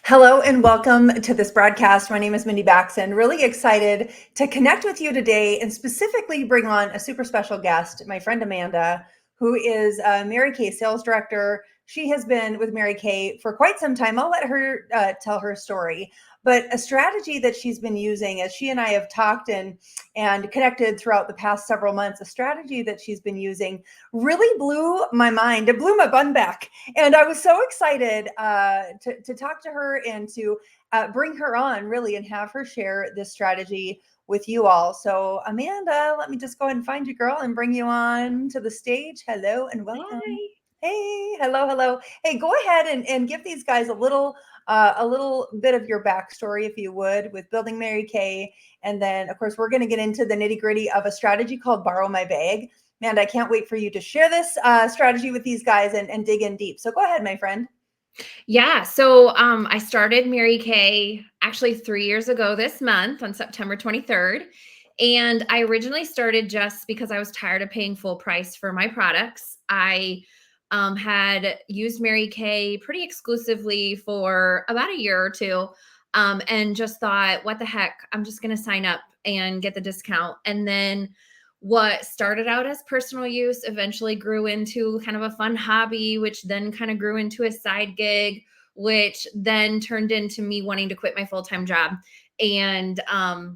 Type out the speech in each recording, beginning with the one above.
Hello and welcome to this broadcast. My name is Mindy Baxton. Really excited to connect with you today and specifically bring on a super special guest, my friend Amanda, who is a Mary Kay sales director. She has been with Mary Kay for quite some time. I'll let her tell her story. But a strategy that she's been using as she and I have talked and connected throughout the past several months, a strategy that she's been using really blew my mind. It blew my bun back. And I was so excited to talk to her and to bring her on really and have her share this strategy with you all. So, Amanda, let me just go ahead and find you, girl, and bring you on to the stage. Hello and welcome. Hi. Hey, hello, hello. Hey, go ahead and give these guys a little bit of your backstory, if you would, with building Mary Kay. And then, of course, we're going to get into the nitty gritty of a strategy called Borrow My Bag. Man, I can't wait for you to share this strategy with these guys and dig in deep. So go ahead, my friend. Yeah, so I started Mary Kay actually 3 years ago this month on September 23rd. And I originally started just because I was tired of paying full price for my products. I had used Mary Kay pretty exclusively for about a year or two, and just thought, what the heck, I'm just going to sign up and get the discount. And then what started out as personal use eventually grew into kind of a fun hobby, which then kind of grew into a side gig, which then turned into me wanting to quit my full-time job and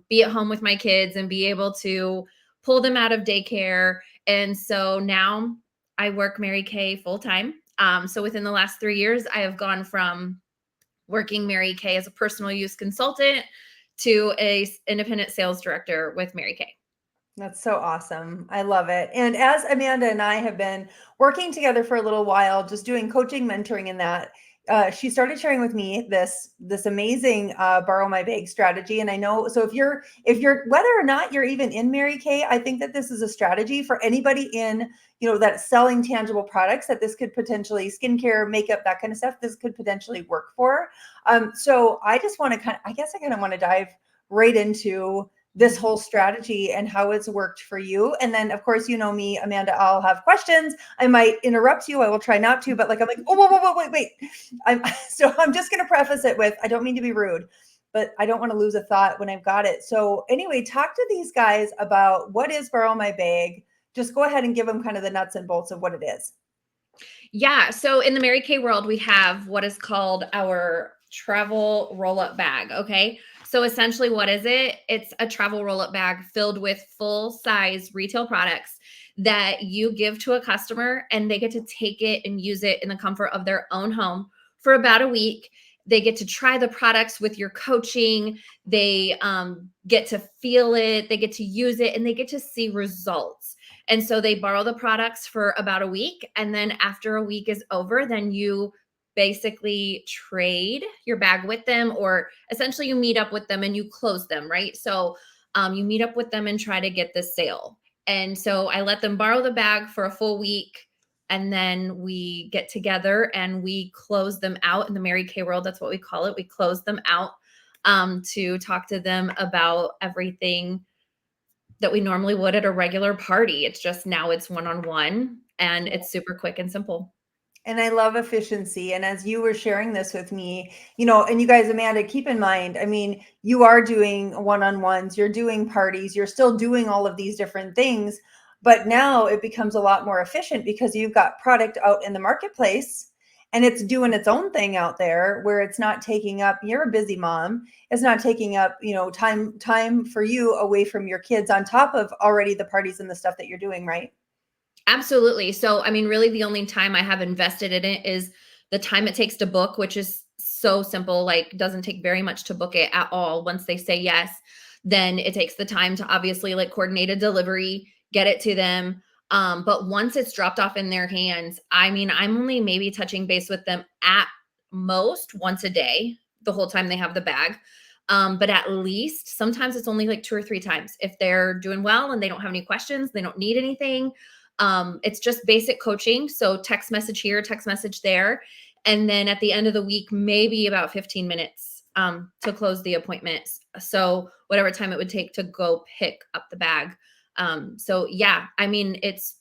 be at home with my kids and be able to pull them out of daycare. And so now I work Mary Kay full time. So within the last 3 years, I have gone from working Mary Kay as a personal use consultant to a independent sales director with Mary Kay. That's so awesome. I love it. And as Amanda and I have been working together for a little while, just doing coaching, mentoring, and that, she started sharing with me this amazing borrow my bag strategy. And I know, so if you're whether or not you're even in Mary Kay, I think that this is a strategy for anybody in that's selling tangible products, that this could potentially skincare, makeup, that kind of stuff. This could potentially work for. So I just want to I guess I kind of want to dive right into this whole strategy and how it's worked for you. And then, of course, you know me, Amanda, I'll have questions. I might interrupt you. I will try not to, but like, I'm like, oh, whoa, whoa, whoa, wait. So I'm just going to preface it with, I don't mean to be rude, but I don't want to lose a thought when I've got it. So anyway, talk to these guys about what is Borrow My Bag. Just go ahead and give them kind of the nuts and bolts of what it is. Yeah. So in the Mary Kay world, we have what is called our travel roll up bag. Okay. So essentially, what is it? It's a travel roll up bag filled with full size retail products that you give to a customer, and they get to take it and use it in the comfort of their own home for about a week. They get to try the products with your coaching. They get to feel it, they get to use it, and they get to see results. And so they borrow the products for about a week. And then after a week is over, then you basically trade your bag with them, or essentially you meet up with them and you close them, right? So you meet up with them and try to get the sale. And so I let them borrow the bag for a full week. And then we get together and we close them out in the Mary Kay world. That's what we call it. We close them out to talk to them about everything that we normally would at a regular party. It's just now it's one-on-one and it's super quick and simple. And I love efficiency. And as you were sharing this with me, and you guys, Amanda, keep in mind, I mean, you are doing one-on-ones, you're doing parties, you're still doing all of these different things, but now it becomes a lot more efficient because you've got product out in the marketplace and it's doing its own thing out there where it's not taking up, you're a busy mom, it's not taking up, time for you away from your kids on top of already the parties and the stuff that you're doing, right? Absolutely. So, I mean, really the only time I have invested in it is the time it takes to book, which is so simple, like doesn't take very much to book it at all. Once they say yes, then it takes the time to obviously like coordinate a delivery, get it to them. But once it's dropped off in their hands, I mean, I'm only maybe touching base with them at most once a day, the whole time they have the bag. But at least sometimes it's only like 2 or 3 times. If they're doing well and they don't have any questions, they don't need anything, it's just basic coaching. So text message here, text message there. And then at the end of the week, maybe about 15 minutes to close the appointment. So whatever time it would take to go pick up the bag. So yeah, I mean, it's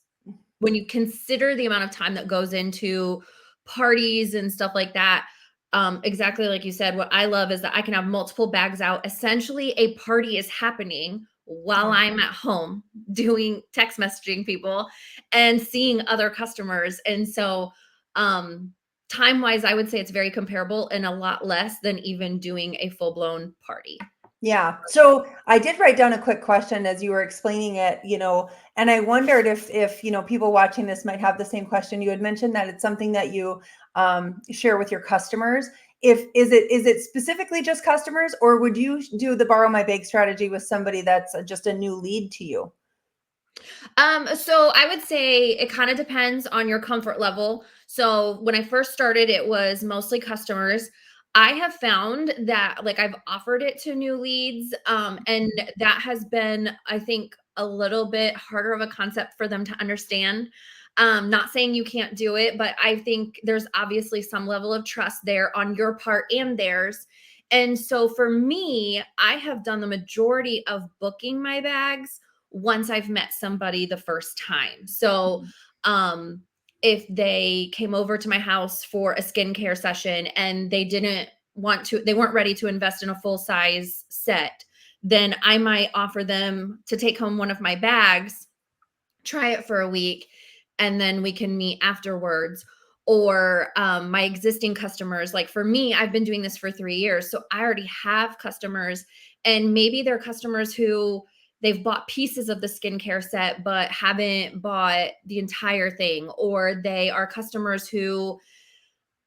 when you consider the amount of time that goes into parties and stuff like that, Exactly like you said, what I love is that I can have multiple bags out. Essentially, a party is happening while Yeah. I'm at home doing text messaging people and seeing other customers. And so, time wise, I would say it's very comparable and a lot less than even doing a full blown party. Yeah. So I did write down a quick question as you were explaining it, and I wondered if, people watching this might have the same question. You had mentioned that it's something that you share with your customers. If is it specifically just customers, or would you do the borrow my bag strategy with somebody that's just a new lead to you? So I would say it kind of depends on your comfort level. So when I first started, it was mostly customers. I have found that like I've offered it to new leads, and that has been, I think, a little bit harder of a concept for them to understand. Not saying you can't do it, but I think there's obviously some level of trust there on your part and theirs. And so for me, I have done the majority of booking my bags once I've met somebody the first time. So, um, if they came over to my house for a skincare session and they weren't ready to invest in a full size set, then I might offer them to take home one of my bags, try it for a week, and then we can meet afterwards. Or my existing customers, like for me, I've been doing this for 3 years. So I already have customers, and maybe they're customers who they've bought pieces of the skincare set, but haven't bought the entire thing. Or they are customers who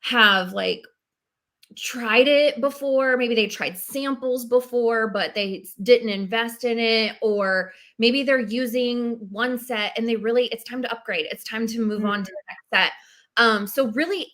have like tried it before. Maybe they tried samples before, but they didn't invest in it. Or maybe they're using one set and it's time to upgrade. It's time to move on to Mhm. the next set. So really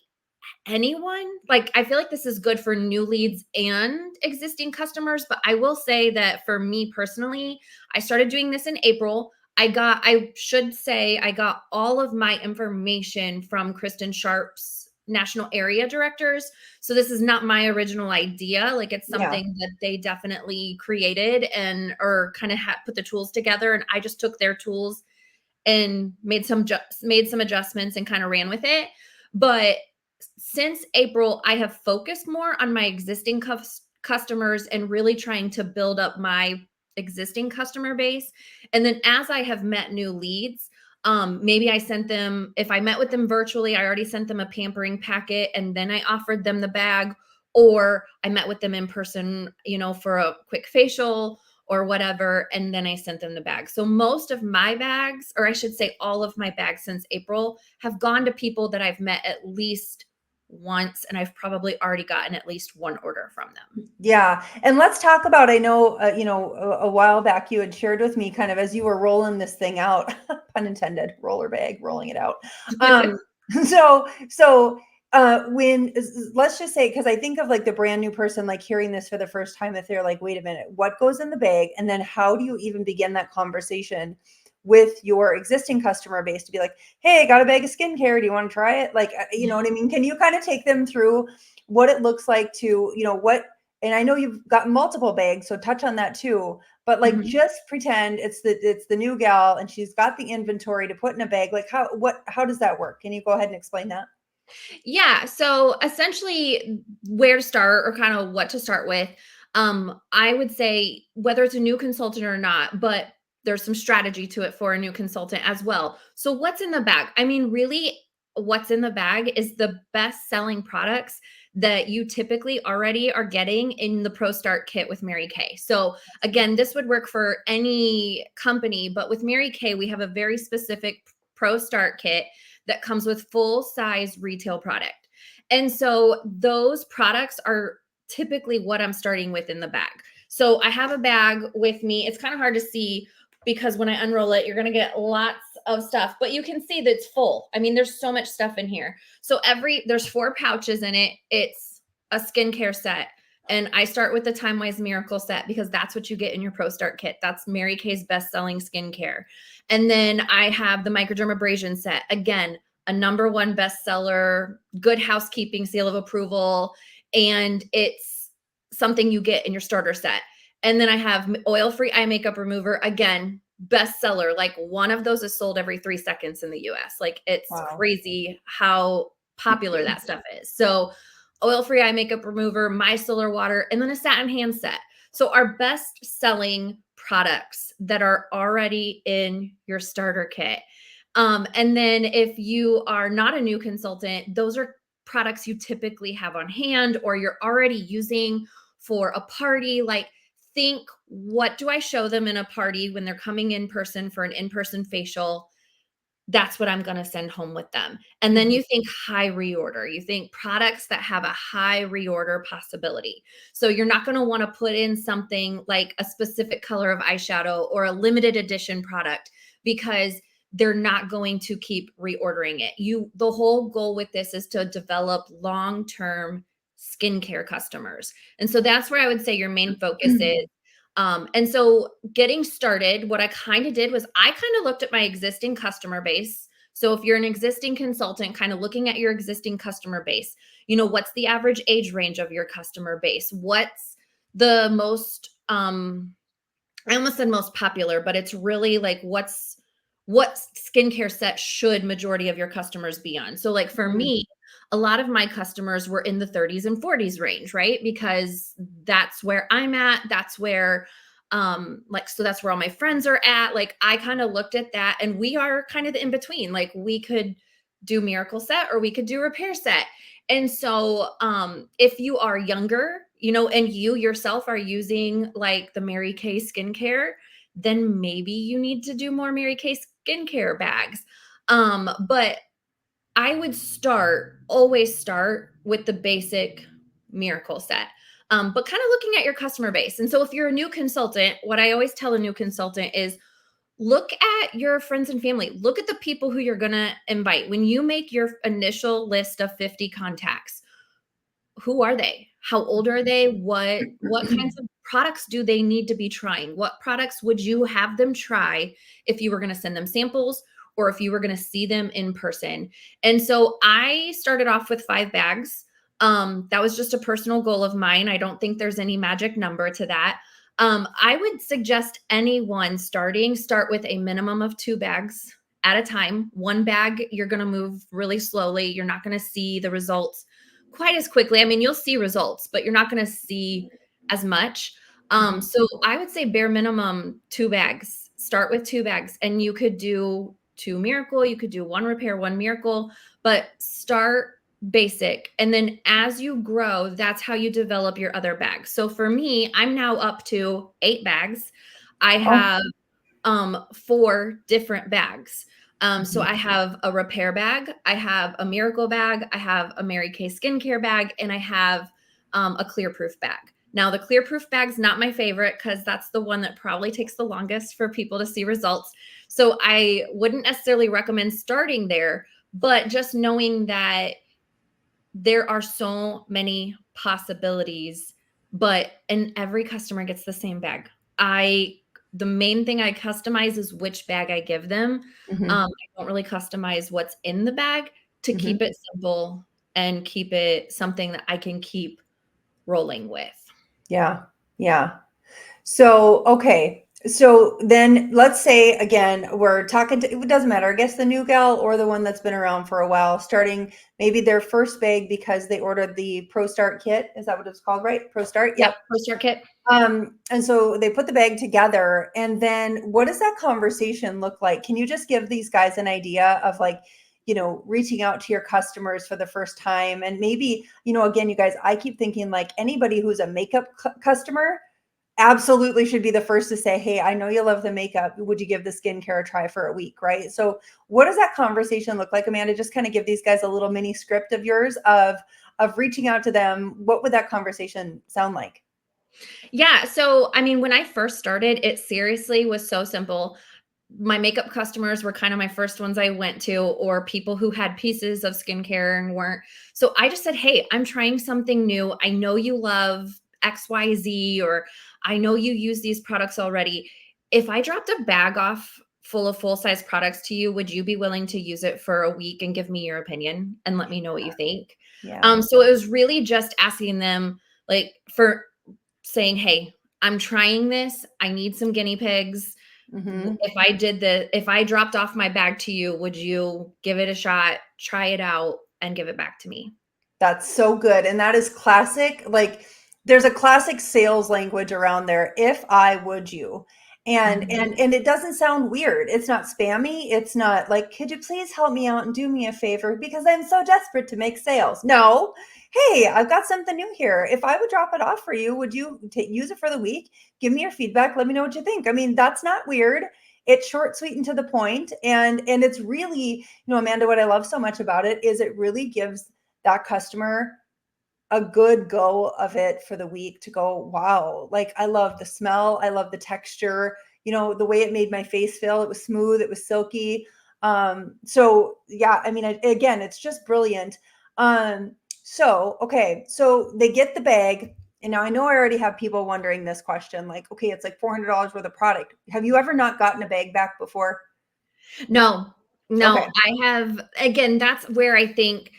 anyone, like I feel like this is good for new leads and existing customers, but I will say that for me personally, I started doing this in April. I should say I got all of my information from Kristen Sharp's national area directors. So this is not my original idea. Like it's Yeah. something that they definitely created and or kind of put the tools together, and I just took their tools and made some adjustments and kind of ran with it. But since April, I have focused more on my existing customers and really trying to build up my existing customer base. And then as I have met new leads, maybe I sent them, if I met with them virtually, I already sent them a pampering packet and then I offered them the bag, or I met with them in person, for a quick facial or whatever, and then I sent them the bag. So most of my bags, or I should say all of my bags since April, have gone to people that I've met at least once, and I've probably already gotten at least one order from them. Yeah. And let's talk about, I know, a while back you had shared with me kind of as you were rolling this thing out, pun intended, roller bag, rolling it out. Um, when let's just say, because I think of like the brand new person, like hearing this for the first time, if they're like, wait a minute, what goes in the bag? And then how do you even begin that conversation with your existing customer base to be like, hey, I got a bag of skincare. Do you want to try it? Like, you know what I mean? Can you kind of take them through what it looks like to, and I know you've got multiple bags, so touch on that too. But like, Mhm. just pretend it's the new gal, and she's got the inventory to put in a bag. Like, how does that work? Can you go ahead and explain that? Yeah. So essentially, where to start or kind of what to start with. I would say whether it's a new consultant or not, but there's some strategy to it for a new consultant as well. So, what's in the bag? I mean, really, what's in the bag is the best selling products that you typically already are getting in the Pro Start kit with Mary Kay. So, again, this would work for any company, but with Mary Kay, we have a very specific Pro Start kit that comes with full size retail product. And so those products are typically what I'm starting with in the bag. So I have a bag with me. It's kind of hard to see because when I unroll it, you're going to get lots of stuff, but you can see that it's full. I mean, there's so much stuff in here. So there's 4 pouches in it. It's a skincare set. And I start with the Time Wise Miracle set because that's what you get in your Pro Start kit. That's Mary Kay's best selling skincare. And then I have the Microdermabrasion set. Again, a #1 bestseller, Good Housekeeping seal of approval, and it's something you get in your starter set. And then I have oil-free eye makeup remover. Again, bestseller. Like one of those is sold every 3 seconds in the US. Like it's Wow. crazy how popular that stuff is. So oil-free eye makeup remover, micellar water, and then a satin hand set. So our best selling products that are already in your starter kit. And then if you are not a new consultant, those are products you typically have on hand or you're already using for a party. Like, think, what do I show them in a party when they're coming in person for an in-person facial? That's what I'm going to send home with them. And then you think high reorder. You think products that have a high reorder possibility. So you're not going to want to put in something like a specific color of eyeshadow or a limited edition product because they're not going to keep reordering it. The whole goal with this is to develop long-term skincare customers. And so that's where I would say your main focus is. And so getting started, what I kind of did was I kind of looked at my existing customer base. So if you're an existing consultant, kind of looking at your existing customer base, what's the average age range of your customer base? What's the most, I almost said most popular, but it's really like what skincare set should majority of your customers be on? So like for me, a lot of my customers were in the 30s and 40s range, right? Because that's where I'm at. That's where so that's where all my friends are at. Like I kind of looked at that and we are kind of the in between. Like we could do miracle set or we could do repair set. And so if you are younger, and you yourself are using like the Mary Kay skincare, then maybe you need to do more Mary Kay skincare bags. But I would always start with the basic miracle set. But kind of looking at your customer base. And so if you're a new consultant, what I always tell a new consultant is look at your friends and family. Look at the people who you're going to invite. When you make your initial list of 50 contacts, who are they? How old are they? What kinds of products do they need to be trying? What products would you have them try if you were going to send them samples or if you were going to see them in person? And so I started off with 5 bags. That was just a personal goal of mine. I don't think there's any magic number to that. I would suggest anyone start with a minimum of 2 bags at a time. 1 bag, you're going to move really slowly. You're not going to see the results quite as quickly. I mean, you'll see results, but you're not going to see as much. So I would say bare minimum 2 bags. Start with 2 bags, and you could do 2 miracle. You could do 1 repair, 1 miracle, but start basic. And then as you grow, that's how you develop your other bags. So for me, I'm now up to 8 bags. I have 4 different bags. So I have a repair bag, I have a miracle bag, I have a Mary Kay skincare bag, and I have a clear proof bag. Now the clear proof bag's not my favorite because that's the one that probably takes the longest for people to see results. So I wouldn't necessarily recommend starting there, but just knowing that there are so many possibilities, and every customer gets the same bag. The main thing I customize is which bag I give them. I don't really customize what's in the bag to keep it simple and keep it something that I can keep rolling with. Yeah. Yeah. So, okay. So then let's say again, we're talking to, it doesn't matter, I guess the new gal or the one that's been around for a while, starting maybe their first bag because they ordered the Pro Start kit. Is that what it's called, right? Pro Start? Yep. Pro Start kit. And so they put the bag together, and then what does that conversation look like? Can you just give these guys an idea of like, reaching out to your customers for the first time? And maybe, again, you guys, I keep thinking like anybody who's a makeup customer absolutely should be the first to say, hey, I know you love the makeup. Would you give the skincare a try for a week? Right. So what does that conversation look like, Amanda? Just kind of give these guys a little mini script of yours of reaching out to them. What would that conversation sound like? Yeah. So, I mean, when I first started, it seriously was so simple. My makeup customers were kind of my first ones I went to, or people who had pieces of skincare and weren't. So I just said, hey, I'm trying something new. I know you love XYZ, or I know you use these products already. If I dropped a bag off full of full-size products to you, would you be willing to use it for a week and give me your opinion and let me know what you think? Yeah. So it was really just asking them, like, for saying, hey, I'm trying this. I need some guinea pigs. Mm-hmm. If I dropped off my bag to you, would you give it a shot, try it out, and give it back to me? That's so good. And that is classic. Like there's a classic sales language around there. If I would you. And it doesn't sound weird. It's not spammy. It's not like, could you please help me out and do me a favor because I'm so desperate to make sales. No. Hey, I've got something new here. If I would drop it off for you, would you use it for the week? Give me your feedback. Let me know what you think. I mean, that's not weird. It's short, sweet, and to the point. And it's really, Amanda, what I love so much about it is it really gives that customer a good go of it for the week to go, wow, like I love the smell. I love the texture, the way it made my face feel. It was smooth. It was silky. So yeah, I mean, again, it's just brilliant. Okay. So they get the bag. And now I know I already have people wondering this question, like, okay, it's like $400 worth of product. Have you ever not gotten a bag back before? No, Okay. I have, again, that's where I think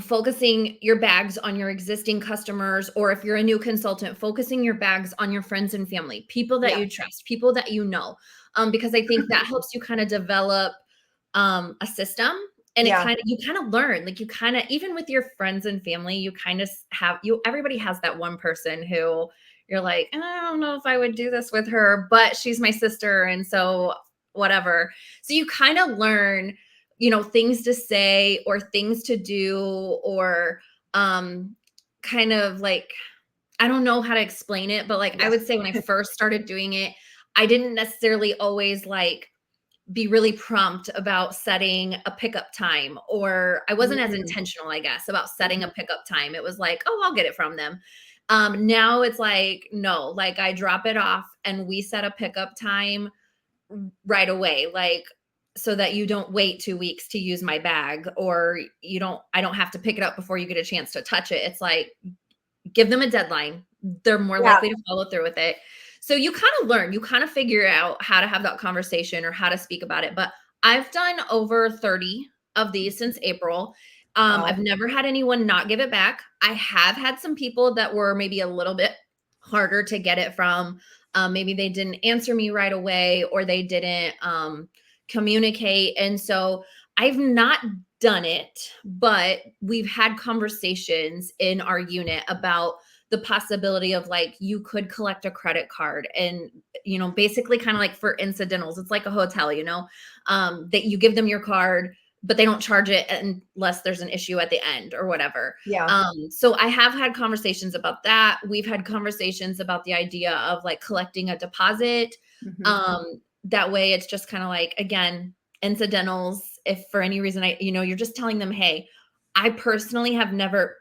focusing your bags on your existing customers, or if you're a new consultant, focusing your bags on your friends and family, people that Yeah. you trust, people that you know, because I think that helps you kind of develop a system, and Yeah. you kind of learn, like you kind of, even with your friends and family, you kind of everybody has that one person who you're like, I don't know if I would do this with her, but she's my sister, and so whatever. So you kind of learn, things to say or things to do, or kind of like, I don't know how to explain it, but like I Yeah. would say when I first started doing it, I didn't necessarily always like be really prompt about setting a pickup time, or I wasn't as Mm-hmm. intentional, I guess, about setting a pickup time. It was like, oh, I'll get it from them. Now it's like, no, like I drop it off and we set a pickup time right away. Like, so that you don't wait 2 weeks to use my bag, or I don't have to pick it up before you get a chance to touch it. It's like, give them a deadline. They're more Yeah. likely to follow through with it. So you kind of learn, you kind of figure out how to have that conversation or how to speak about it. But I've done over 30 of these since April. Wow. I've never had anyone not give it back. I have had some people that were maybe a little bit harder to get it from. Maybe they didn't answer me right away, or they didn't communicate. And so I've not done it, but we've had conversations in our unit about the possibility of like, you could collect a credit card and, basically kind of like for incidentals. It's like a hotel, that you give them your card, but they don't charge it unless there's an issue at the end or whatever. Yeah. So I have had conversations about that. We've had conversations about the idea of like collecting a deposit. Mm-hmm. That way it's just kind of like, again, incidentals. If for any reason you're just telling them, hey, I personally have never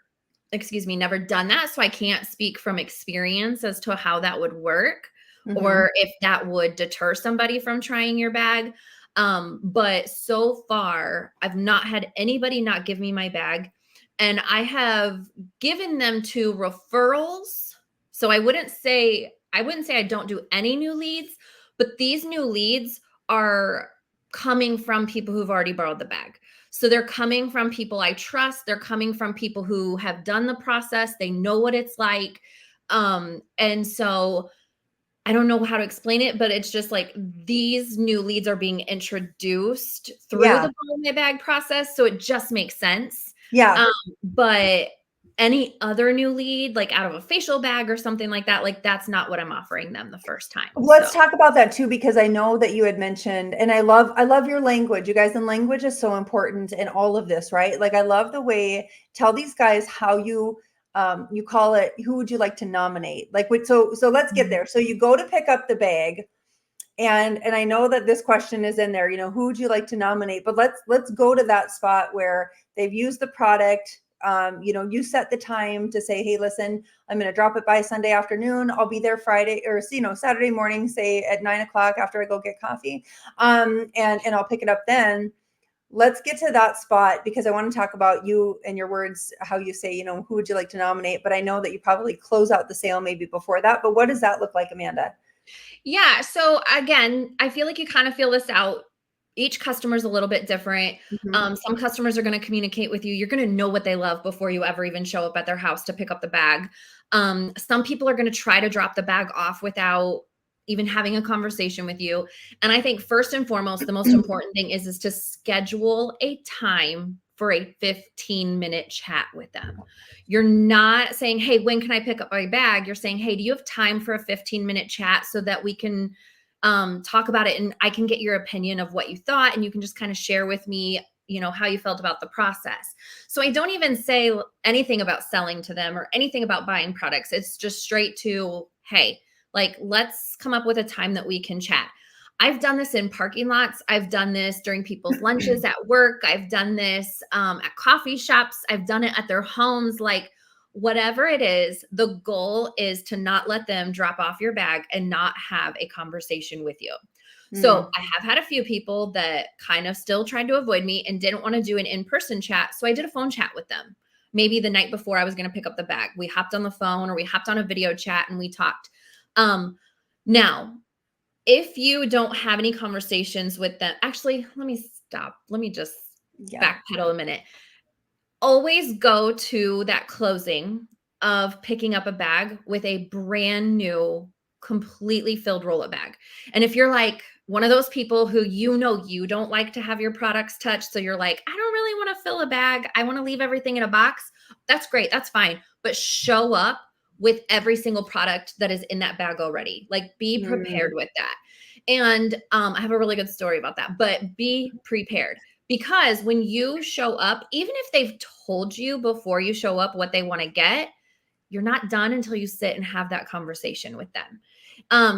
done that. So I can't speak from experience as to how that would work, Mm-hmm. or if that would deter somebody from trying your bag. But so far, I've not had anybody not give me my bag. And I have given them to referrals. So I wouldn't say I don't do any new leads, but these new leads are coming from people who've already borrowed the bag. So they're coming from people I trust. They're coming from people who have done the process. They know what it's like. And so I don't know how to explain it, but it's just like these new leads are being introduced through Yeah. the borrow my bag process. So it just makes sense. Yeah. But any other new lead, like out of a facial bag or something like that's not what I'm offering them the first time. So Let's talk about that too, because I know that you had mentioned, and I love your language, you guys, and language is so important in all of this, right? Like I love the way, tell these guys how you call it, who would you like to nominate? Like so let's get there. So you go to pick up the bag, and I know that this question is in there, who would you like to nominate? But let's go to that spot where they've used the product. You set the time to say, hey, listen, I'm going to drop it by Sunday afternoon. I'll be there Friday or Saturday morning, say at 9 o'clock after I go get coffee. And I'll pick it up then. Let's get to that spot because I want to talk about you and your words, how you say, who would you like to nominate? But I know that you probably close out the sale maybe before that. But what does that look like, Amanda? yeah. So again, I feel like you kind of feel this out. Each customer is a little bit different. Mm-hmm. Some customers are going to communicate with you. You're going to know what they love before you ever even show up at their house to pick up the bag. Some people are going to try to drop the bag off without even having a conversation with you. And I think first and foremost, the most important thing is to schedule a time for a 15-minute chat with them. You're not saying, hey, when can I pick up my bag? You're saying, hey, do you have time for a 15-minute chat so that we can talk about it and I can get your opinion of what you thought and you can just kind of share with me, how you felt about the process. So I don't even say anything about selling to them or anything about buying products. It's just straight to, hey, like, let's come up with a time that we can chat. I've done this in parking lots. I've done this during people's lunches at work. I've done this at coffee shops. I've done it at their homes. Like, whatever it is, the goal is to not let them drop off your bag and not have a conversation with you. So I have had a few people that kind of still tried to avoid me and didn't want to do an in-person chat. So I did a phone chat with them. Maybe the night before I was going to pick up the bag, we hopped on the phone or we hopped on a video chat and we talked. Now, if you don't have any conversations with them, actually, let me stop. Let me just backpedal a minute. Always go to that closing of picking up a bag with a brand new, completely filled roll-up bag. And if you're like one of those people who you don't like to have your products touched, so you're like, I don't really want to fill a bag. I want to leave everything in a box. That's great. That's fine. But show up with every single product that is in that bag already. Like, be prepared with that. And I have a really good story about that, but be prepared. Because when you show up, even if they've told you before you show up what they want to get, you're not done until you sit and have that conversation with them.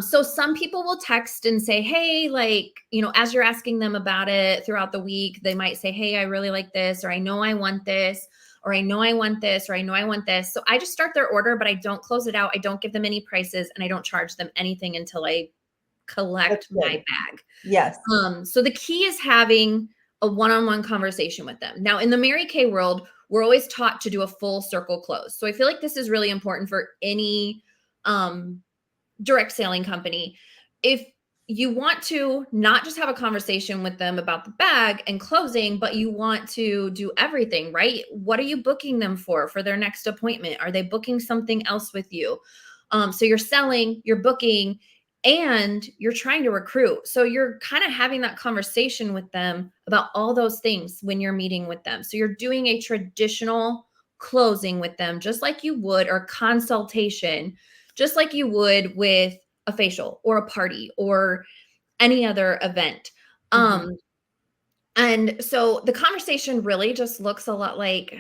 So some people will text and say, hey, like, as you're asking them about it throughout the week, they might say, hey, I really like this, or I know I want this, or I know I want this, or I know I want this. So I just start their order, but I don't close it out. I don't give them any prices and I don't charge them anything until I collect my bag. Yes. So the key is having a one-on-one conversation with them. Now, in the Mary Kay world, we're always taught to do a full circle close. So I feel like this is really important for any direct selling company. If you want to not just have a conversation with them about the bag and closing, but you want to do everything, right? What are you booking them for their next appointment? Are they booking something else with you? So you're selling, you're booking, and you're trying to recruit. So you're kind of having that conversation with them about all those things when you're meeting with them. So you're doing a traditional closing with them, just like you would, or consultation, just like you would with a facial or a party or any other event. And so the conversation really just looks a lot like,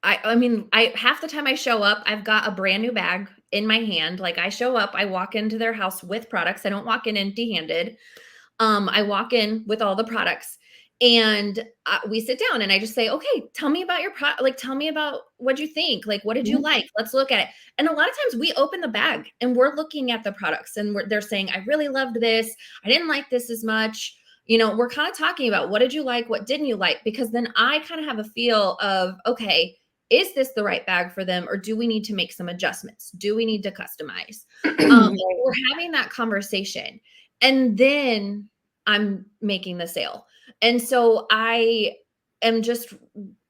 I half the time I show up, I've got a brand new bag in my hand. Like, I show up, I walk into their house with products. I don't walk in empty-handed. I walk in with all the products and we sit down and I just say, okay, tell me about your product. Like, tell me about what you think. Like, what did you like? Let's look at it. And a lot of times we open the bag and we're looking at the products and they're saying, I really loved this. I didn't like this as much. We're kind of talking about what did you like? What didn't you like? Because then I kind of have a feel of, okay, is this the right bag for them? Or do we need to make some adjustments? Do we need to customize? We're having that conversation. And then I'm making the sale. And so I am just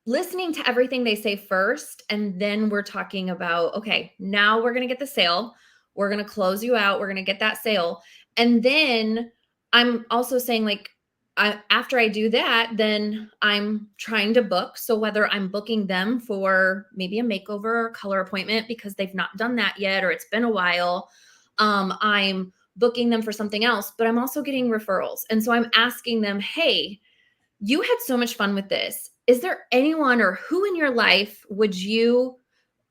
listening to everything they say first. And then we're talking about, okay, now we're going to get the sale. We're going to close you out. We're going to get that sale. And then I'm also saying, like, after I do that, then I'm trying to book. So whether I'm booking them for maybe a makeover or color appointment because they've not done that yet, or it's been a while, I'm booking them for something else, but I'm also getting referrals. And so I'm asking them, hey, you had so much fun with this. Is there anyone or who in your life would you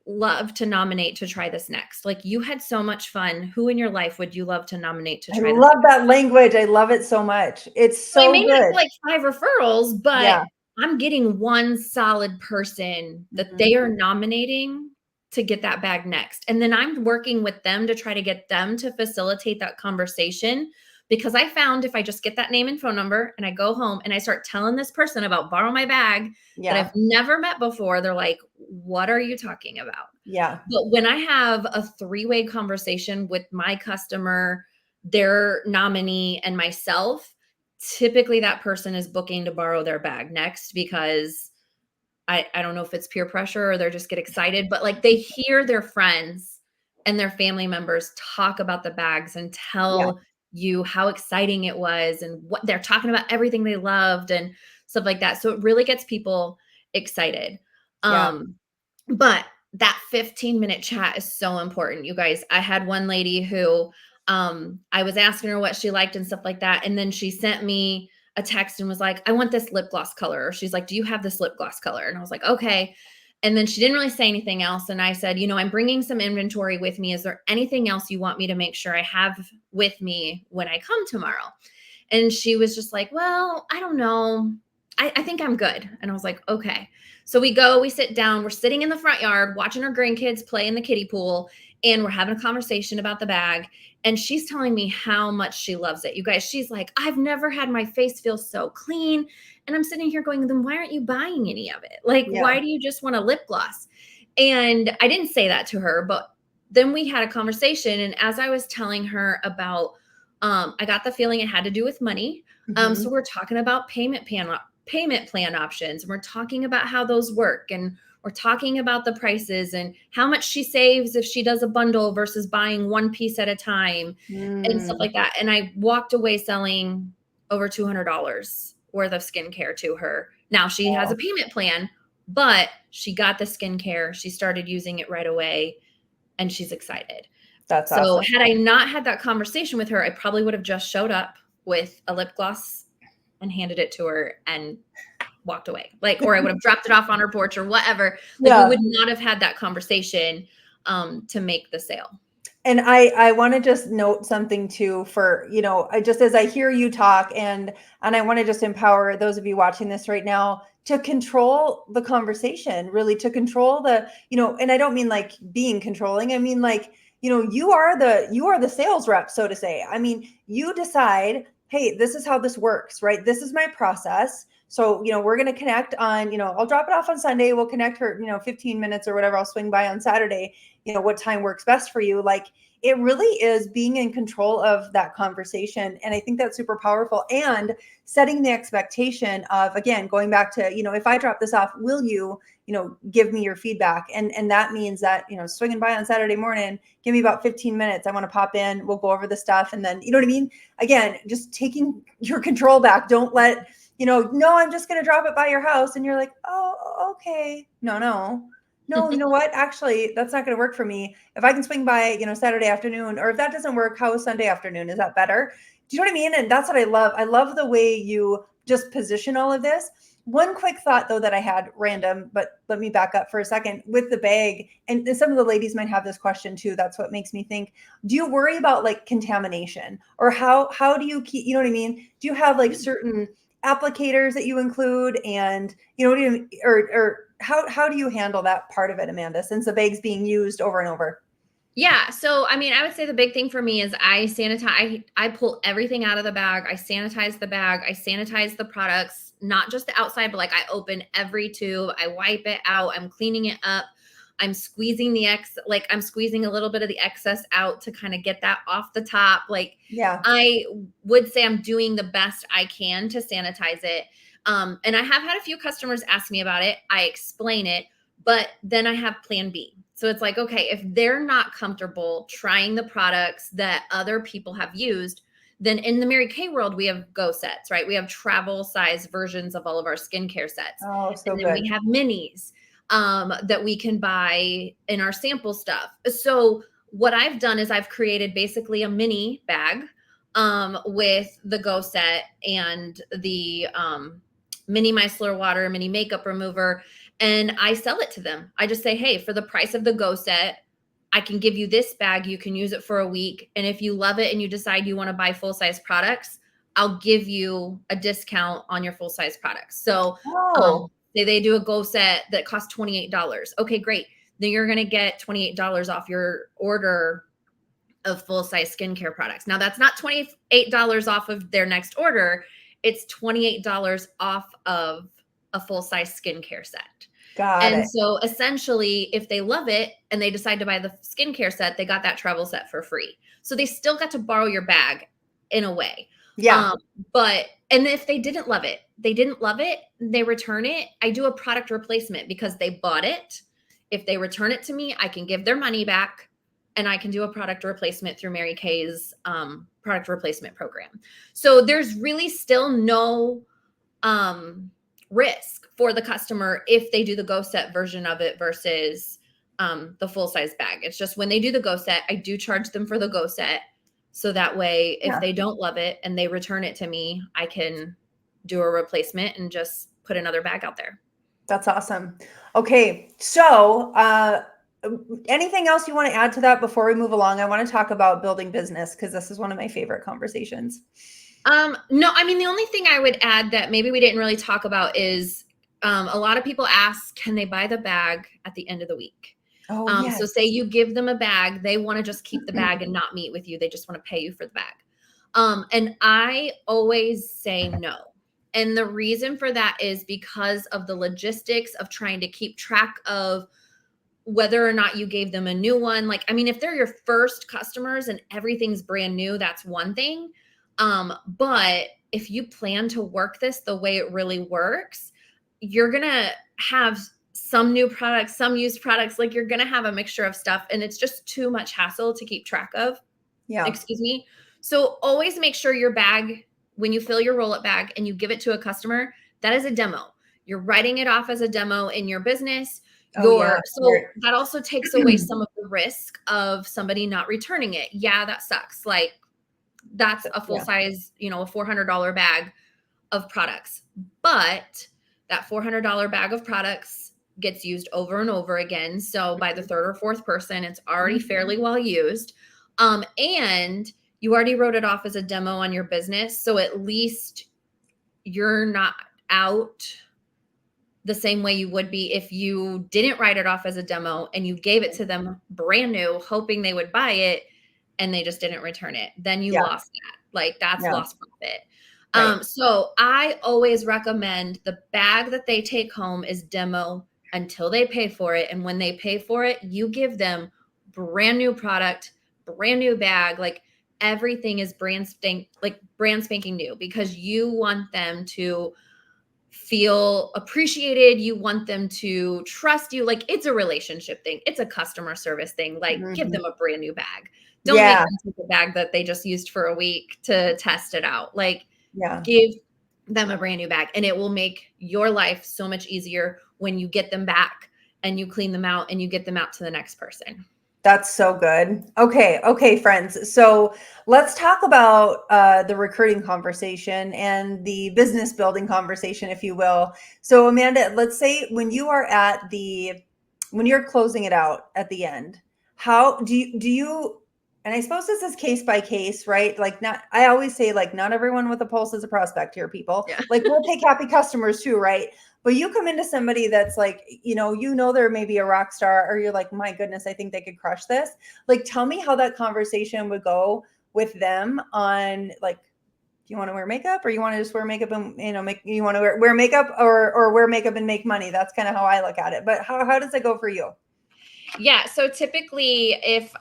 love to nominate to try this next? Like, you had so much fun. Who in your life would you love to nominate to try I this? love that language. I love it so much. It's so I may not good. get like 5 referrals, but Yeah. I'm getting one solid person that they are nominating to get that bag next. And then I'm working with them to try to get them to facilitate that conversation, because I found if I just get that name and phone number and I go home and I start telling this person about borrow my bag that I've never met before, they're like, what are you talking about? Yeah. But when I have a 3-way conversation with my customer, their nominee, and myself, typically that person is booking to borrow their bag next, because I don't know if it's peer pressure or they're just get excited, but like they hear their friends and their family members talk about the bags and tell you how exciting it was and what they're talking about, everything they loved and stuff like that. So it really gets people excited. Yeah. But that 15-minute chat is so important, you guys. I had one lady who I was asking her what she liked and stuff like that. And then she sent me a text and was like, I want this lip gloss color. Or she's like, do you have this lip gloss color? And I was like, okay. And then she didn't really say anything else. And I said, I'm bringing some inventory with me. Is there anything else you want me to make sure I have with me when I come tomorrow? And she was just like, well, I don't know. I think I'm good. And I was like, okay. So we sit down, we're sitting in the front yard watching our grandkids play in the kiddie pool, and we're having a conversation about the bag. And she's telling me how much she loves it. You guys, she's like, I've never had my face feel so clean. And I'm sitting here going, then why aren't you buying any of it? Like, Yeah. why do you just want a lip gloss? And I didn't say that to her, but then we had a conversation. And as I was telling her about, I got the feeling it had to do with money. So we're talking about payment plan options. We're talking about how those work, and we're talking about the prices and how much she saves if she does a bundle versus buying one piece at a time and stuff like that. And I walked away selling over $200 worth of skincare to her. Now she has a payment plan, but she got the skincare. She started using it right away, and she's excited. That's So awesome. had I not had that conversation with her, I probably would have just showed up with a lip gloss and handed it to her and walked away. Or I would have dropped it off on her porch or whatever. We would not have had that conversation to make the sale. And I want to just note something too for, I just, as I hear you talk, and I want to just empower those of you watching this right now to control the conversation, really to control the, and I don't mean like being controlling. I mean, like, you are the sales rep, so to say. I mean, you decide, hey, this is how this works, right? This is my process. So, we're going to connect on, I'll drop it off on Sunday. We'll connect for, 15 minutes or whatever. I'll swing by on Saturday. What time works best for you. Like, it really is being in control of that conversation. And I think that's super powerful, and setting the expectation of, again, going back to, if I drop this off, will you, give me your feedback? And that means that, swinging by on Saturday morning, give me about 15 minutes. I want to pop in, we'll go over the stuff. And then, you know what I mean? Again, just taking your control back. Don't let, no, I'm just going to drop it by your house. And you're like, oh, okay. No, you know what? Actually, that's not going to work for me. If I can swing by, Saturday afternoon, or if that doesn't work, how is Sunday afternoon? Is that better? Do you know what I mean? And that's what I love. I love the way you just position all of this. One quick thought though that I had, random, but let me back up for a second with the bag. And some of the ladies might have this question too. That's what makes me think, do you worry about like contamination, or how do you keep, you know what I mean? Do you have like certain applicators that you include, and or how do you handle that part of it, Amanda, since the bag's being used over and over? Yeah. So, I mean, I would say the big thing for me is I sanitize, I pull everything out of the bag. I sanitize the bag. I sanitize the products, not just the outside, but like I open every tube. I wipe it out. I'm cleaning it up. I'm squeezing I'm squeezing a little bit of the excess out to kind of get that off the top. Like, Yeah. I would say I'm doing the best I can to sanitize it. And I have had a few customers ask me about it. I explain it, but then I have plan B. So it's like, okay, if they're not comfortable trying the products that other people have used, then in the Mary Kay world, we have go sets, right? We have travel size versions of all of our skincare sets. Oh, so And then good. we have minis that we can buy in our sample stuff. So what I've done is I've created basically a mini bag with the go set and the mini micellar water, mini makeup remover, and I sell it to them. I just say, hey, for the price of the go set, I can give you this bag. You can use it for a week. And if you love it and you decide you want to buy full-size products, I'll give you a discount on your full-size products. So Oh, say they do a go set that costs $28. Okay, great. Then you're going to get $28 off your order of full-size skincare products. Now that's not $28 off of their next order. It's $28 off of a full-size skincare set. got And it. so essentially, if they love it and they decide to buy the skincare set, they got that travel set for free. So they still got to borrow your bag in a way. Yeah. And if they didn't love it, they return it. I do a product replacement because they bought it. If they return it to me, I can give their money back, and I can do a product replacement through Mary Kay's product replacement program. So there's really still no risk for the customer if they do the Go Set version of it versus the full size bag. It's just when they do the Go Set, I do charge them for the Go Set. So that way, if they don't love it and they return it to me, I can do a replacement and just put another bag out there. That's awesome. Okay. So, anything else you want to add to that before we move along? I want to talk about building business because this is one of my favorite conversations. No, I mean, the only thing I would add that maybe we didn't really talk about is a lot of people ask, can they buy the bag at the end of the week? Oh, yes. So say you give them a bag, they want to just keep the bag and not meet with you. They just want to pay you for the bag. And I always say no. And the reason for that is because of the logistics of trying to keep track of whether or not you gave them a new one. Like, I mean, if they're your first customers and everything's brand new, that's one thing. But if you plan to work this the way it really works, you're going to have some new products, some used products, like you're going to have a mixture of stuff, and it's just too much hassle to keep track of. Yeah. Excuse me. So always make sure your bag, when you fill your roll-up bag and you give it to a customer, that is a demo. You're writing it off as a demo in your business. So that also takes away some of the risk of somebody not returning it. Yeah, that sucks. Like that's a full size, a $400 bag of products. But that $400 bag of products gets used over and over again. So by the third or fourth person, it's already fairly well used. And you already wrote it off as a demo on your business. So at least you're not out the same way you would be if you didn't write it off as a demo and you gave it to them brand new, hoping they would buy it and they just didn't return it. Then you lost that. Like that's lost profit. Right. So I always recommend the bag that they take home is demo until they pay for it. And when they pay for it, you give them brand new product, brand new bag. Like everything is brand spanking new, because you want them to feel appreciated. You want them to trust you. Like it's a relationship thing. It's a customer service thing. Like give them a brand new bag. Don't make them take a bag that they just used for a week to test it out. Like give them a brand new bag, and it will make your life so much easier when you get them back and you clean them out and you get them out to the next person. That's so good. Okay, friends. So let's talk about the recruiting conversation and the business building conversation, if you will. So Amanda, let's say when you're closing it out at the end, how do you, and I suppose this is case by case, right? Like I always say like not everyone with a pulse is a prospect here, people. Yeah. Like we'll take happy customers too, right? But you come into somebody that's like, they're maybe a rock star, or you're like, my goodness, I think they could crush this. Like, tell me how that conversation would go with them on like, do you want to wear makeup, or you want to just wear makeup and, you want to wear makeup or wear makeup and make money? That's kind of how I look at it. But how does it go for you? Yeah. So typically if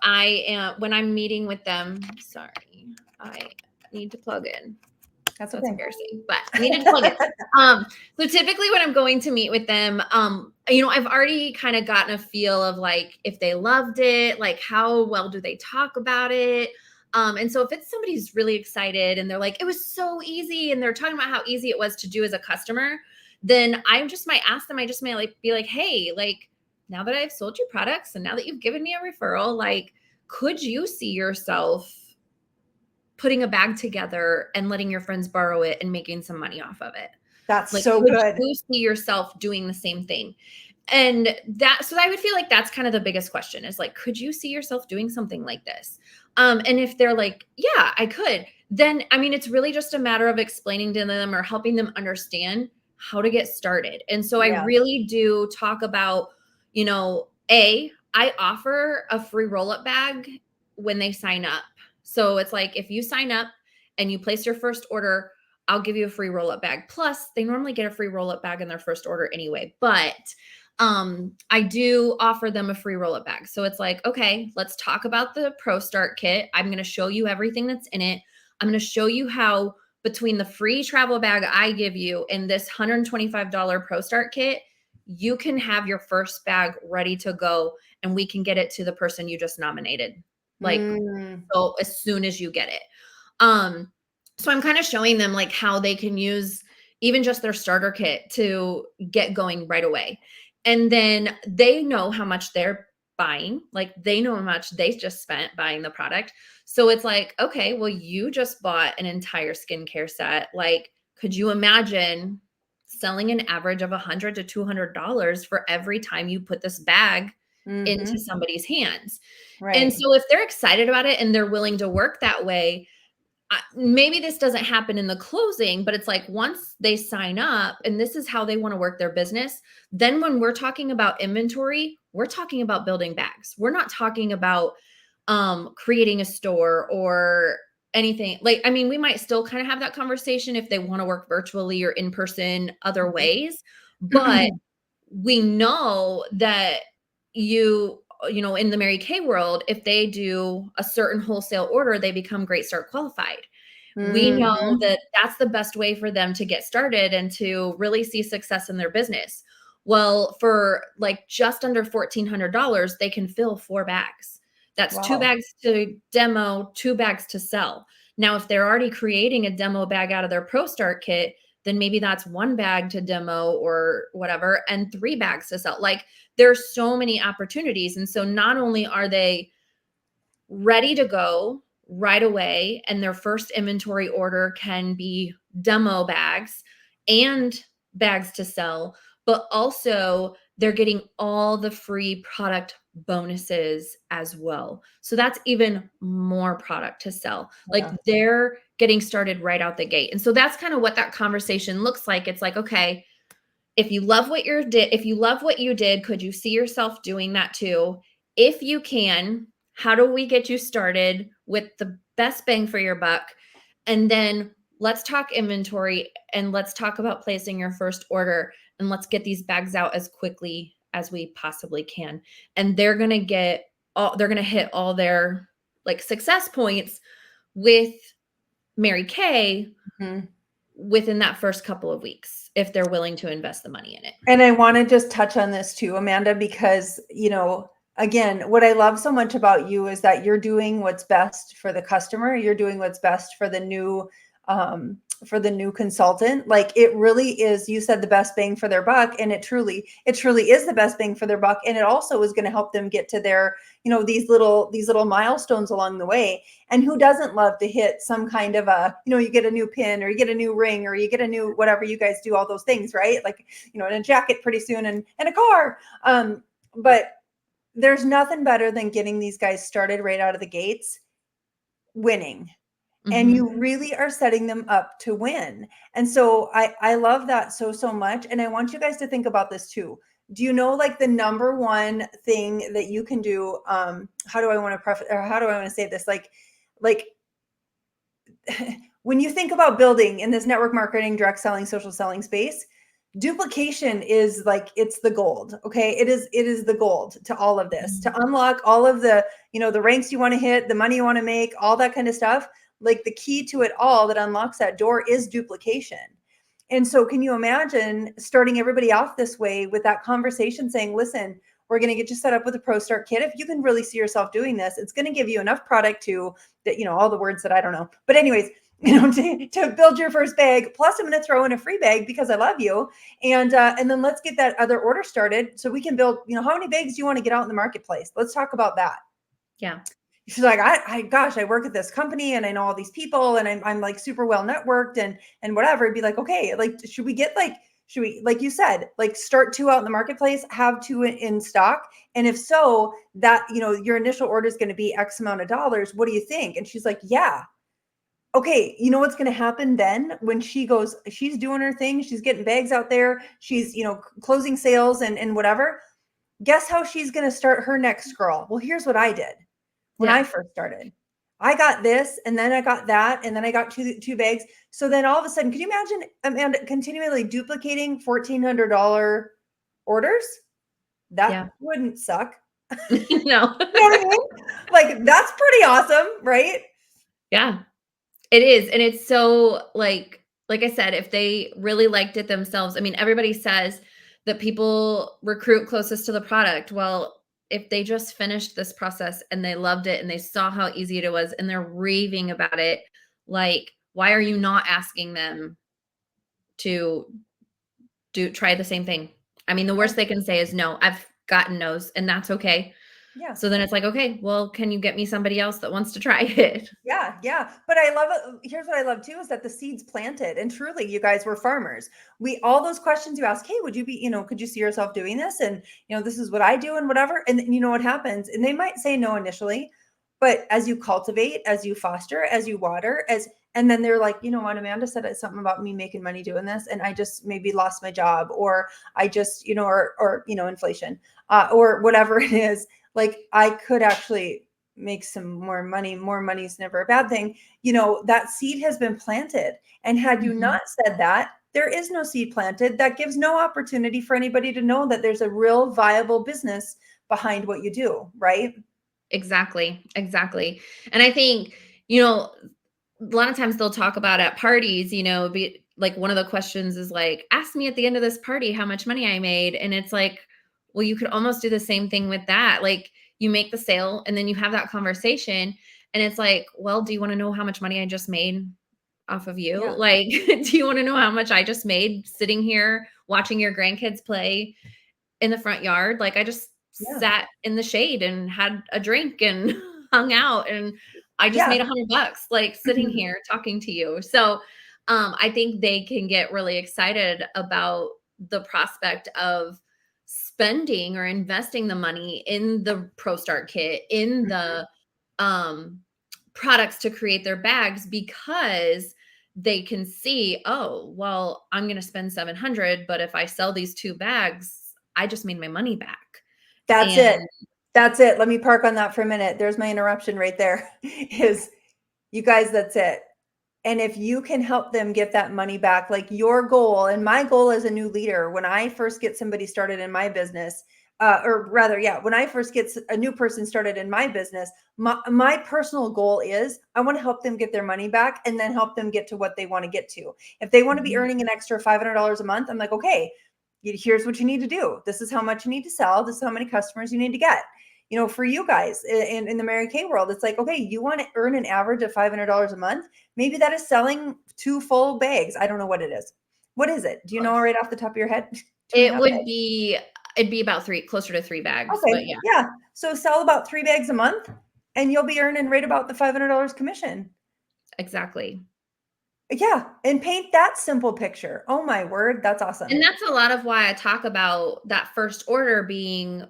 when I'm meeting with them, sorry, I need to plug in. That's embarrassing, but I needed to plug it. So typically when I'm going to meet with them, I've already kind of gotten a feel of like, if they loved it, like how well do they talk about it? And so if it's somebody who's really excited and they're like, it was so easy, and they're talking about how easy it was to do as a customer, then I just might ask them, be like, hey, like now that I've sold you products and now that you've given me a referral, like, could you see yourself putting a bag together and letting your friends borrow it and making some money off of it? That's like, so good. You see yourself doing the same thing. And so I would feel like that's kind of the biggest question is like, could you see yourself doing something like this? And if they're like, yeah, I could, then, I mean, it's really just a matter of explaining to them or helping them understand how to get started. And so I really do talk about, I offer a free roll-up bag when they sign up. So it's like, if you sign up and you place your first order, I'll give you a free roll-up bag. Plus, they normally get a free roll-up bag in their first order anyway. But I do offer them a free roll-up bag. So it's like, okay, let's talk about the Pro Start Kit. I'm going to show you everything that's in it. I'm going to show you how between the free travel bag I give you and this $125 Pro Start Kit, you can have your first bag ready to go, and we can get it to the person you just nominated. Like, so as soon as you get it. So I'm kind of showing them like how they can use even just their starter kit to get going right away. And then they know how much they're buying, like they know how much they just spent buying the product. So it's like, okay, well, you just bought an entire skincare set. Like, could you imagine selling an average of $100 to $200 for every time you put this bag into Mhm. somebody's hands? And Right. so if they're excited about it and they're willing to work that way, maybe this doesn't happen in the closing, but it's like once they sign up and this is how they want to work their business, then when we're talking about inventory, we're talking about building bags. We're not talking about creating a store or anything. Like, I mean, we might still kind of have that conversation if they want to work virtually or in person other ways, but we know that in the Mary Kay world, if they do a certain wholesale order, they become Great Start qualified. We know Mhm. that that's the best way for them to get started and to really see success in their business. Well, for like just under $1,400, they can fill 4 bags. That's 2 Wow. bags to demo, 2 bags to sell. Now, if they're already creating a demo bag out of their Pro Start kit, then maybe that's 1 bag to demo or whatever, and 3 bags to sell. Like, there's so many opportunities. And so not only are they ready to go right away, and their first inventory order can be demo bags and bags to sell, but also they're getting all the free product bonuses as well. So that's even more product to sell. Like, Yeah. they're getting started right out the gate. And so that's kind of what that conversation looks like. It's like, okay, if you love what you did, could you see yourself doing that too? If you can, how do we get you started with the best bang for your buck? And then let's talk inventory and let's talk about placing your first order, and let's get these bags out as quickly as we possibly can. And they're going to hit all their like success points with Mary Kay Mhm. within that first couple of weeks if they're willing to invest the money in it. And I want to just touch on this too, Amanda, because, again, what I love so much about you is that you're doing what's best for the customer. You're doing what's best um, for the new consultant. Like it really is, you said the best bang for their buck, and it truly is the best bang for their buck. And it also is going to help them get to their, these little milestones along the way. And who doesn't love to hit some kind of you get a new pin or you get a new ring or you get a new whatever you guys do, all those things, right? Like, and a jacket pretty soon and a car. But there's nothing better than getting these guys started right out of the gates winning. And Mhm. you really are setting them up to win. And so I love that so much. And I want you guys to think about this too. Do you know like the number one thing that you can do? How do I want to preface or how do I want to say this? Like when you think about building in this network marketing, direct selling, social selling space, duplication is like it's the gold. Okay. It is the gold to all of this, to unlock all of the ranks you want to hit, the money you want to make, all that kind of stuff. Like the key to it all that unlocks that door is duplication. And so can you imagine starting everybody off this way with that conversation saying, listen, we're going to get you set up with a Pro Start kit. If you can really see yourself doing this, it's going to give you enough product to that, all the words that I don't know. But anyways, to build your first bag. Plus, I'm going to throw in a free bag because I love you. And then let's get that other order started so we can build, how many bags do you want to get out in the marketplace? Let's talk about that. Yeah. She's like, gosh, I work at this company and I know all these people and I'm like super well networked and whatever. It'd be like, okay, like, should we, like you said, like start 2 out in the marketplace, have 2 in stock? And if so, that, your initial order is going to be X amount of dollars. What do you think? And she's like, yeah. Okay, you know what's going to happen then when she's doing her thing, she's getting bags out there, she's, closing sales and whatever. Guess how she's going to start her next scroll? Well, here's what I did when I Yeah. first started. I got this and then I got that and then I got two bags. So then all of a sudden, could you imagine Amanda continually duplicating $1,400 orders? That Yeah. wouldn't suck. No. You know what I mean? Like that's pretty awesome, right? Yeah. It is, and it's so like I said, if they really liked it themselves, I mean, everybody says that people recruit closest to the product. Well, if they just finished this process and they loved it and they saw how easy it was and they're raving about it, like, why are you not asking them to try the same thing. I mean, the Yeah. worst they can say is no. I've gotten no's, and that's okay. Yeah. So then it's like, okay, well, can you get me somebody else that wants to try it? Yeah, yeah. But I love it. Here's what I love too is that the seeds planted, and truly, you guys were farmers. We all those questions you ask, hey, would you be, could you see yourself doing this? And this is what I do and whatever. And you know what happens? And they might say no initially, but as you cultivate, as you foster, as you water, and then they're like, you know what, Amanda said something about me making money doing this, and I just maybe lost my job, or I just, or inflation, or whatever it is. Like I could actually make some more money. More money is never a bad thing. That seed has been planted. And had you Mhm. not said that, there is no seed planted. That gives no opportunity for anybody to know that there's a real viable business behind what you do, right? Exactly, exactly. And I think, a lot of times they'll talk about at parties, be like one of the questions is like, ask me at the end of this party how much money I made. And it's like, well, you could almost do the same thing with that. Like you make the sale and then you have that conversation. And it's like, well, do you want to know how much money I just made off of you? Yeah. Like, do you want to know how much I just made sitting here watching your grandkids play in the front yard? Like I just Yeah. sat in the shade and had a drink and hung out, and I just made Yeah. $100 like sitting here talking to you. So I think they can get really excited about the prospect of spending or investing the money in the Pro Start kit, in the um products to create their bags, because they can see, oh, well, I'm going to spend 700, but if I sell these 2 bags, I just made my money back. That's And it. That's it. Let me park on that for a minute. There's my interruption right there. Is you guys, that's it. And if you can help them get that money back, like your goal and my goal as a new leader, when I first get somebody started in my business, or rather, yeah, when I first get a new person started in my business, my personal goal is I want to help them get their money back and then help them get to what they want to get to. If they want to be Mhm. earning an extra $500 a month, I'm like, okay, here's what you need to do. This is how much you need to sell. This is how many customers you need to get. For you guys in the Mary Kay world, it's like, okay, you want to earn an average of $500 a month. Maybe that is selling 2 full bags. I don't know what it is. What is it? Do you know right off the top of your head? Two and a It half would bags. be it'd be about 3, closer to 3 bags, Okay. but yeah, Yeah. So sell about 3 bags a month and you'll be earning right about the $500 commission. exactly. Yeah. And paint that simple picture. Oh my word. That's awesome. And that's a lot of why I talk about that first order being,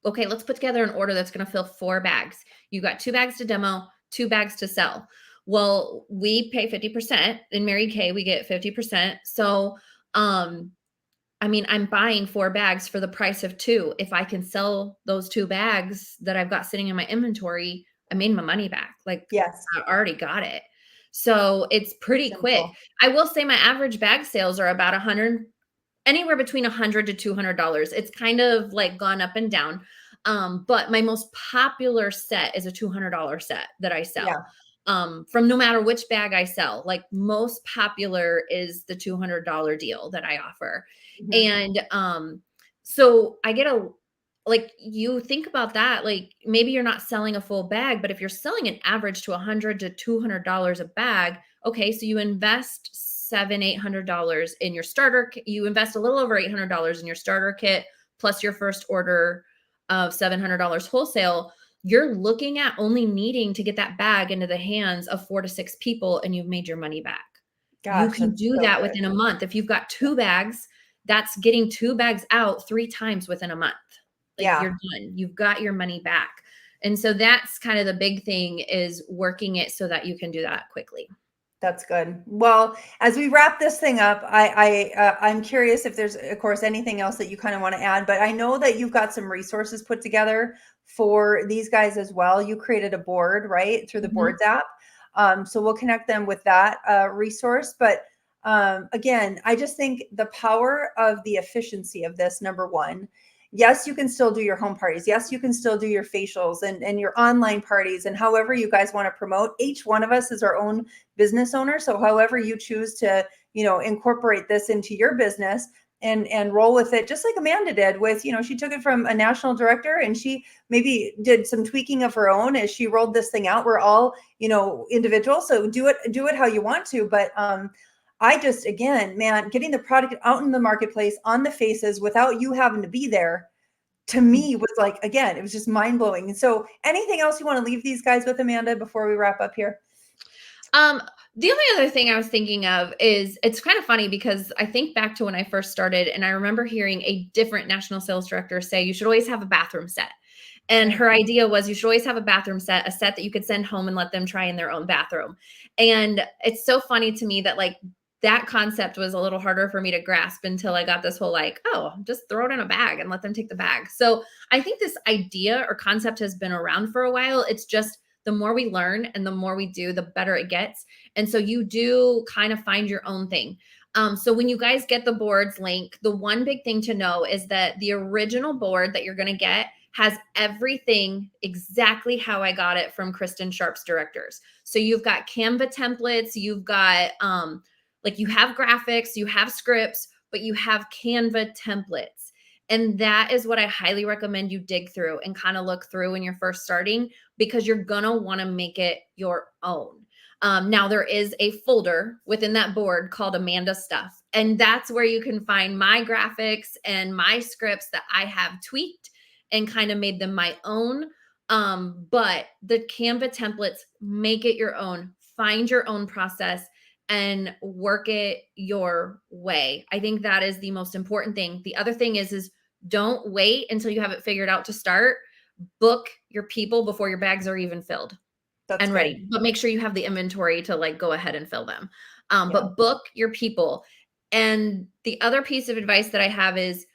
okay, let's put together an order that's going to fill 4 bags. You got 2 bags to demo, 2 bags to sell. Well, we pay 50%. In Mary Kay, we get 50%. So, I mean, I'm buying 4 bags for the price of 2. If I can sell those 2 bags that I've got sitting in my inventory, I made my money back. Like Yes. I already got it. So it's pretty quick. Simple. I will say my average bag sales are about 100, anywhere between $100 to $200. It's kind of like gone up and down. But my most popular set is a $200 set that I sell. Yeah. From no matter which bag I sell, like most popular is the $200 deal that I offer. Mhm. And so I get a, like, you think about that, like maybe you're not selling a full bag, but if you're selling an average to $100 to $200 a bag, okay, so you invest $800 in your starter. You invest a little over $800 in your starter kit, plus your first order of $700 wholesale. You're looking at only needing to get that bag into the hands of 4 to 6 people, and you've made your money back. You Gosh, can that's do so that good. within a month. If you've got 2 bags, that's getting 2 bags out 3 times within a month. Like Yeah. you're done. You've got your money back. And so that's kind of the big thing, is working it so that you can do that quickly. That's good. Well, as we wrap this thing up, I'm curious if there's, of course, anything else that you kind of want to add. But I know that you've got some resources put together for these guys as well. You created a board, right, through the Mhm. Boards app. So we'll connect them with that resource. But again, I just think the power of the efficiency of this. Number one, yes, you can still do your home parties. Yes, you can still do your facials and your online parties and however you guys want to promote. Each one of us is our own business owner. So however you choose to, incorporate this into your business and roll with it, just like Amanda did with, she took it from a national director and she maybe did some tweaking of her own as she rolled this thing out. We're all, individuals. So do it how you want to. But I just, again, man, getting the product out in the marketplace on the faces without you having to be there, to me was like, again, it was just mind blowing. And so anything else you want to leave these guys with, Amanda, before we wrap up here? The only other thing I was thinking of is it's kind of funny because I think back to when I first started and I remember hearing a different national sales director say you should always have a bathroom set. And her idea was you should always have a bathroom set, a set that you could send home and let them try in their own bathroom. And it's so funny to me that like that concept was a little harder for me to grasp until I got this whole like, oh, just throw it in a bag and let them take the bag. So I think this idea or concept has been around for a while. It's just the more we learn and the more we do, the better it gets. And so you do kind of find your own thing. So when you guys get the boards link, the one big thing to know is that the original board that you're going to get has everything exactly how I got it from Kristen Sharp's directors. So you've got Canva templates, you've got like you have graphics, you have scripts, but you have Canva templates. And that is what I highly recommend you dig through and kind of look through when you're first starting, because you're going to want to make it your own. Now there is a folder within that board called Amanda Stuff. And that's where you can find my graphics and my scripts that I have tweaked and kind of made them my own. But the Canva templates, make it your own, find your own process and work it your way. I think that is the most important thing. The other thing is don't wait until you have it figured out to start. Book your people before your bags are even filled and ready, but make sure you have the inventory to like go ahead and fill them. But book your people. And the other piece of advice that I have is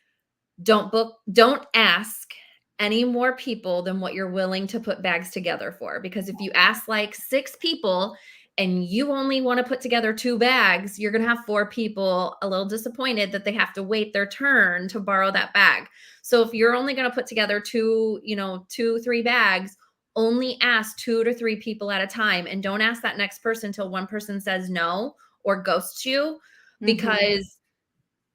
don't ask any more people than what you're willing to put bags together for. Because if you ask like 6 people and you only want to put together 2 bags, you're going to have 4 people a little disappointed that they have to wait their turn to borrow that bag. So if you're only going to put together 2, 3 bags, only ask 2 to 3 people at a time, and don't ask that next person until one person says no or ghosts you, because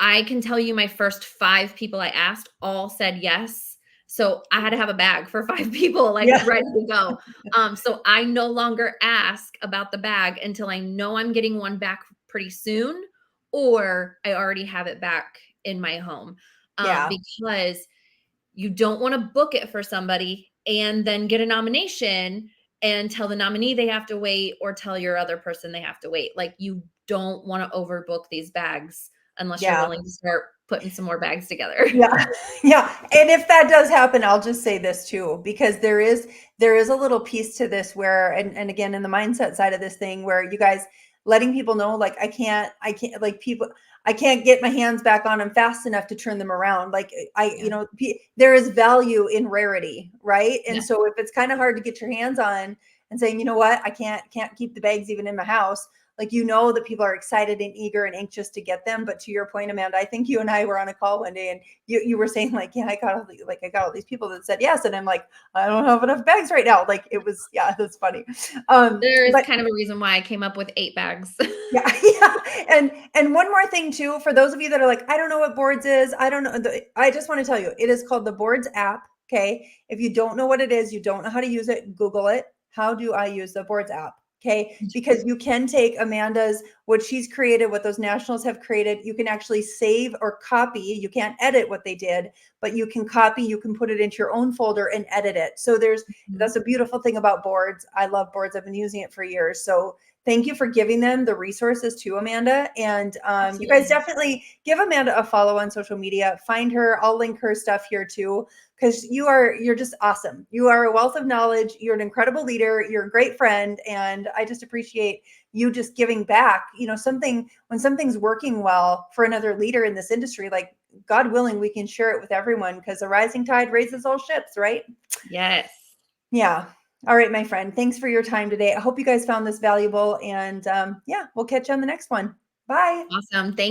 I can tell you my first 5 people I asked all said yes. So I had to have a bag for 5 people, like ready to go. So I no longer ask about the bag until I know I'm getting one back pretty soon, or I already have it back in my home. Because you don't want to book it for somebody and then get a nomination and tell the nominee they have to wait, or tell your other person they have to wait. Like, you don't want to overbook these bags unless you're willing to start putting some more bags together. Yeah. And if that does happen, I'll just say this too, because there is a little piece to this where, and again, in the mindset side of this thing, where you guys letting people know, like, I can't like people, I can't get my hands back on them fast enough to turn them around. Like there is value in rarity, right? And so if it's kind of hard to get your hands on and saying, you know what, I can't keep the bags even in my house, like, that people are excited and eager and anxious to get them. But to your point, Amanda, I think you and I were on a call one day and you were saying like, I got all these people that said yes. And I'm like, I don't have enough bags right now. Like, it was, that's funny. There is kind of a reason why I came up with 8 bags. Yeah. And one more thing too, for those of you that are like, I don't know what Boards is, I don't know. I just want to tell you, it is called the Boards app. Okay. If you don't know what it is, you don't know how to use it, Google it. How do I use the Boards app? Okay. Because you can take Amanda's, what she's created, what those nationals have created. You can actually save or copy. You can't edit what they did, but you can copy, you can put it into your own folder and edit it. So that's a beautiful thing about Boards. I love Boards. I've been using it for years. So thank you for giving them the resources to Amanda. And you guys definitely give Amanda a follow on social media. Find her. I'll link her stuff here too, because you're just awesome. You are a wealth of knowledge. You're an incredible leader. You're a great friend. And I just appreciate you just giving back, when something's working well for another leader in this industry, like, God willing, we can share it with everyone, because a rising tide raises all ships, right? Yes. Yeah. All right, my friend. Thanks for your time today. I hope you guys found this valuable, and we'll catch you on the next one. Bye. Awesome. Thank